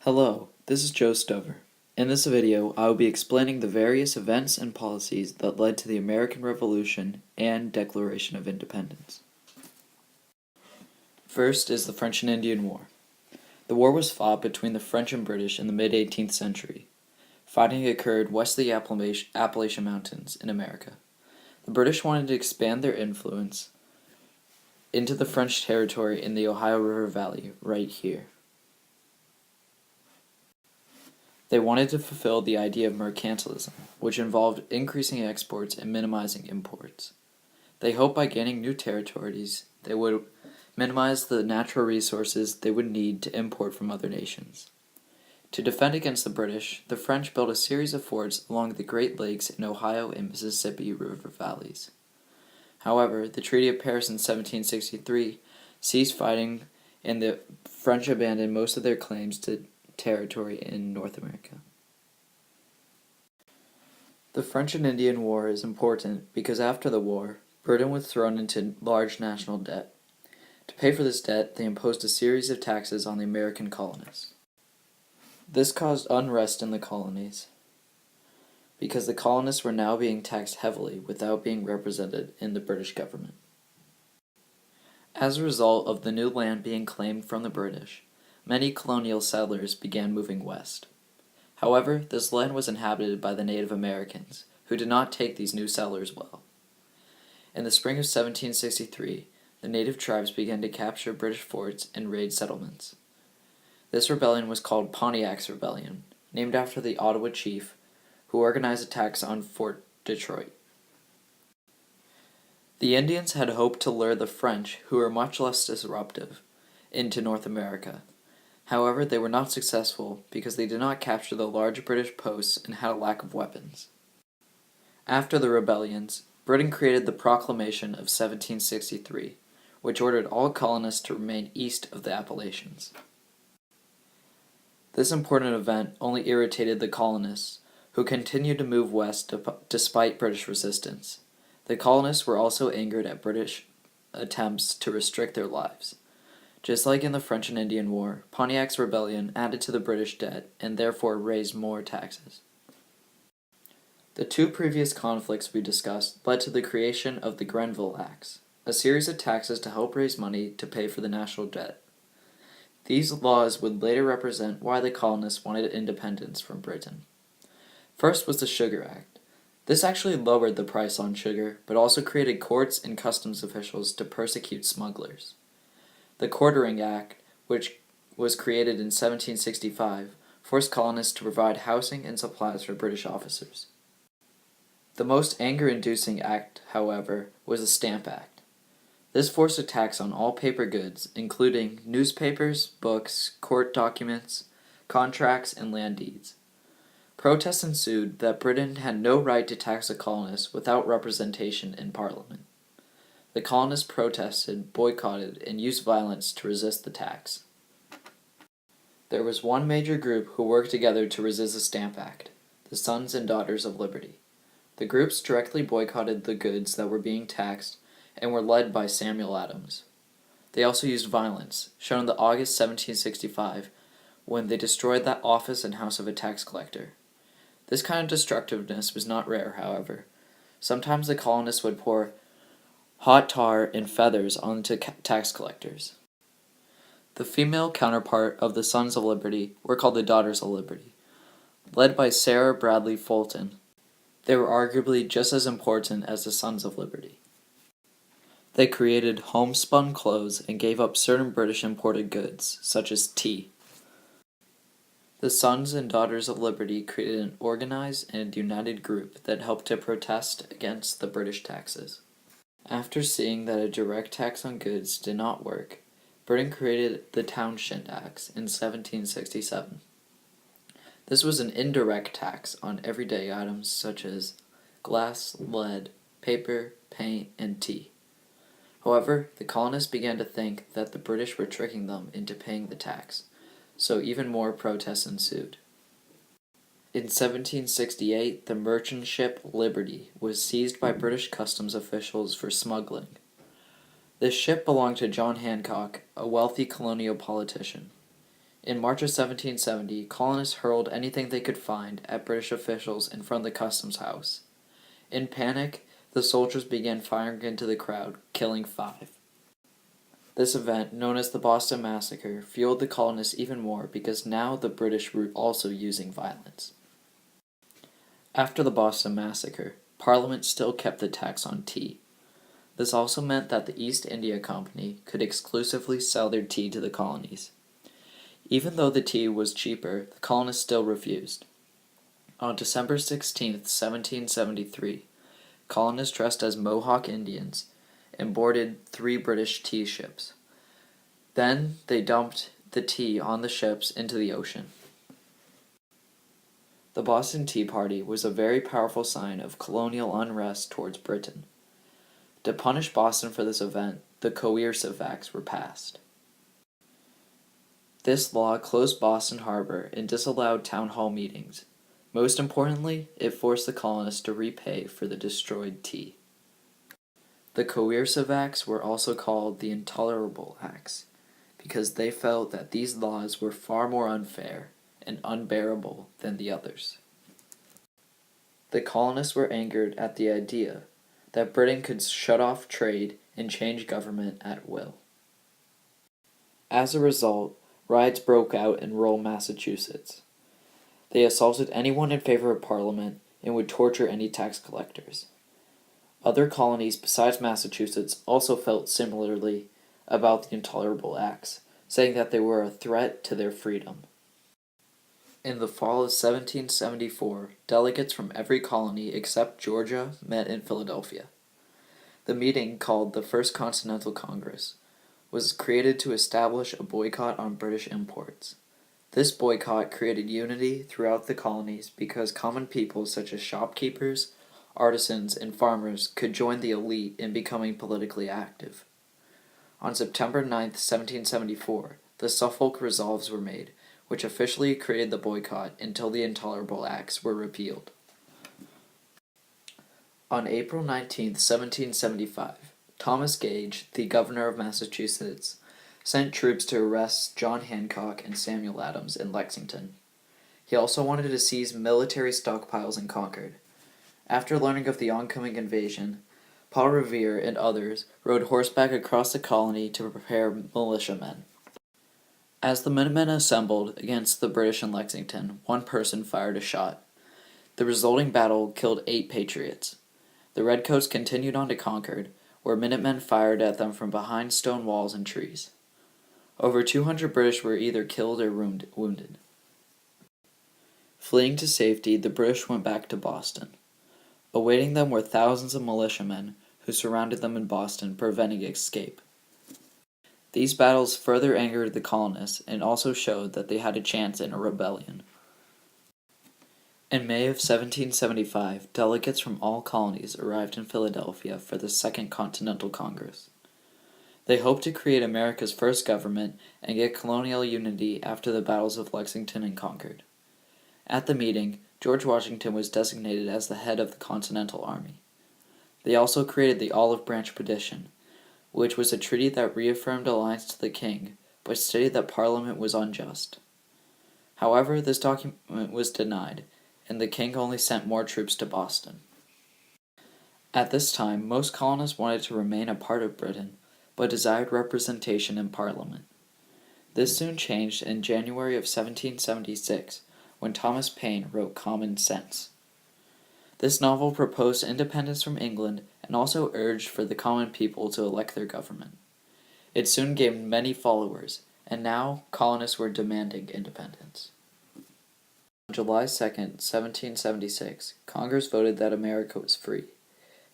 Hello, this is Joe Stover. In this video, I will be explaining the various events and policies that led to the American Revolution and Declaration of Independence. First is the French and Indian War. The war was fought between the French and British in the mid-18th century. Fighting occurred west of the Appalachian Mountains in America. The British wanted to expand their influence into the French territory in the Ohio River Valley, right here. They wanted to fulfill the idea of mercantilism, which involved increasing exports and minimizing imports. They hoped by gaining new territories, they would minimize the natural resources they would need to import from other nations. To defend against the British, the French built a series of forts along the Great Lakes in Ohio and Mississippi River valleys. However, the Treaty of Paris in 1763 ceased fighting and the French abandoned most of their claims to territory in North America. The French and Indian War is important because after the war, Britain was thrown into large national debt. To pay for this debt, they imposed a series of taxes on the American colonists. This caused unrest in the colonies because the colonists were now being taxed heavily without being represented in the British government. As a result of the new land being claimed from the British, many colonial settlers began moving west. However, this land was inhabited by the Native Americans, who did not take these new settlers well. In the spring of 1763, the native tribes began to capture British forts and raid settlements. This rebellion was called Pontiac's Rebellion, named after the Ottawa chief who organized attacks on Fort Detroit. The Indians had hoped to lure the French, who were much less disruptive, into North America. However, they were not successful because they did not capture the large British posts and had a lack of weapons. After the rebellions, Britain created the Proclamation of 1763, which ordered all colonists to remain east of the Appalachians. This important event only irritated the colonists, who continued to move west despite British resistance. The colonists were also angered at British attempts to restrict their lives. Just like in the French and Indian War, Pontiac's Rebellion added to the British debt and therefore raised more taxes. The two previous conflicts we discussed led to the creation of the Grenville Acts, a series of taxes to help raise money to pay for the national debt. These laws would later represent why the colonists wanted independence from Britain. First was the Sugar Act. This actually lowered the price on sugar, but also created courts and customs officials to persecute smugglers. The Quartering Act, which was created in 1765, forced colonists to provide housing and supplies for British officers. The most anger-inducing act, however, was the Stamp Act. This forced a tax on all paper goods, including newspapers, books, court documents, contracts, and land deeds. Protests ensued that Britain had no right to tax the colonists without representation in Parliament. The colonists protested, boycotted, and used violence to resist the tax. There was one major group who worked together to resist the Stamp Act, the Sons and Daughters of Liberty. The groups directly boycotted the goods that were being taxed and were led by Samuel Adams. They also used violence, shown in the August 1765, when they destroyed that office and house of a tax collector. This kind of destructiveness was not rare, however. Sometimes the colonists would pour hot tar and feathers onto tax collectors. The female counterpart of the Sons of Liberty were called the Daughters of Liberty, led by Sarah Bradley Fulton. They were arguably just as important as the Sons of Liberty. They created homespun clothes and gave up certain British imported goods, such as tea. The Sons and Daughters of Liberty created an organized and united group that helped to protest against the British taxes. After seeing that a direct tax on goods did not work, Britain created the Townshend Acts in 1767. This was an indirect tax on everyday items such as glass, lead, paper, paint, and tea. However, the colonists began to think that the British were tricking them into paying the tax, so even more protests ensued. In 1768, the merchant ship Liberty was seized by British customs officials for smuggling. This ship belonged to John Hancock, a wealthy colonial politician. In March of 1770, colonists hurled anything they could find at British officials in front of the customs house. In panic, the soldiers began firing into the crowd, killing 5. This event, known as the Boston Massacre, fueled the colonists even more because now the British were also using violence. After the Boston Massacre, Parliament still kept the tax on tea. This also meant that the East India Company could exclusively sell their tea to the colonies. Even though the tea was cheaper, the colonists still refused. On December 16, 1773, colonists dressed as Mohawk Indians and boarded 3 British tea ships. Then they dumped the tea on the ships into the ocean. The Boston Tea Party was a very powerful sign of colonial unrest towards Britain. To punish Boston for this event, the Coercive Acts were passed. This law closed Boston Harbor and disallowed town hall meetings. Most importantly, it forced the colonists to repay for the destroyed tea. The Coercive Acts were also called the Intolerable Acts, because they felt that these laws were far more unfair and unbearable than the others. The colonists were angered at the idea that Britain could shut off trade and change government at will. As a result, riots broke out in rural Massachusetts. They assaulted anyone in favor of Parliament and would torture any tax collectors. Other colonies besides Massachusetts also felt similarly about the Intolerable Acts, saying that they were a threat to their freedom. In the fall of 1774, delegates from every colony except Georgia met in Philadelphia. The meeting, called the First Continental Congress, was created to establish a boycott on British imports. This boycott created unity throughout the colonies because common people such as shopkeepers, artisans, and farmers could join the elite in becoming politically active. On September 9, 1774, the Suffolk Resolves were made, which officially created the boycott until the Intolerable Acts were repealed. On April 19, 1775, Thomas Gage, the governor of Massachusetts, sent troops to arrest John Hancock and Samuel Adams in Lexington. He also wanted to seize military stockpiles in Concord. After learning of the oncoming invasion, Paul Revere and others rode horseback across the colony to prepare militiamen. As the Minutemen assembled against the British in Lexington, one person fired a shot. The resulting battle killed 8 patriots. The Redcoats continued on to Concord, where Minutemen fired at them from behind stone walls and trees. Over 200 British were either killed or wounded. Fleeing to safety, the British went back to Boston. Awaiting them were thousands of militiamen who surrounded them in Boston, preventing escape. These battles further angered the colonists and also showed that they had a chance in a rebellion. In May of 1775, delegates from all colonies arrived in Philadelphia for the Second Continental Congress. They hoped to create America's first government and get colonial unity after the battles of Lexington and Concord. At the meeting, George Washington was designated as the head of the Continental Army. They also created the Olive Branch Petition, which was a treaty that reaffirmed alliance to the king, but stated that Parliament was unjust. However, this document was denied, and the king only sent more troops to Boston. At this time, most colonists wanted to remain a part of Britain, but desired representation in Parliament. This soon changed in January of 1776, when Thomas Paine wrote Common Sense. This novel proposed independence from England and also urged for the common people to elect their government. It soon gained many followers, and now colonists were demanding independence. On July 2, 1776, Congress voted that America was free,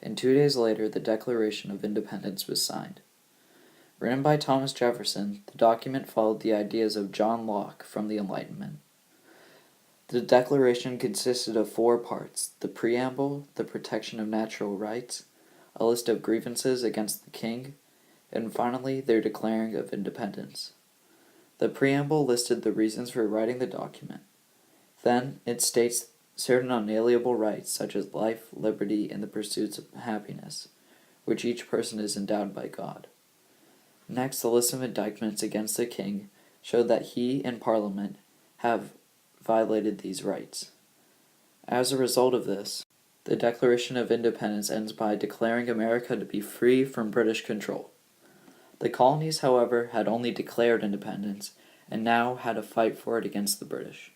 and 2 days later the Declaration of Independence was signed. Written by Thomas Jefferson, the document followed the ideas of John Locke from the Enlightenment. The Declaration consisted of 4 parts: the preamble, the protection of natural rights, a list of grievances against the king, and finally their declaring of independence. The preamble listed the reasons for writing the document. Then it states certain unalienable rights such as life, liberty, and the pursuits of happiness, which each person is endowed by God. Next, the list of indictments against the king showed that he and Parliament have violated these rights. As a result of this, the Declaration of Independence ends by declaring America to be free from British control. The colonies, however, had only declared independence and now had to fight for it against the British.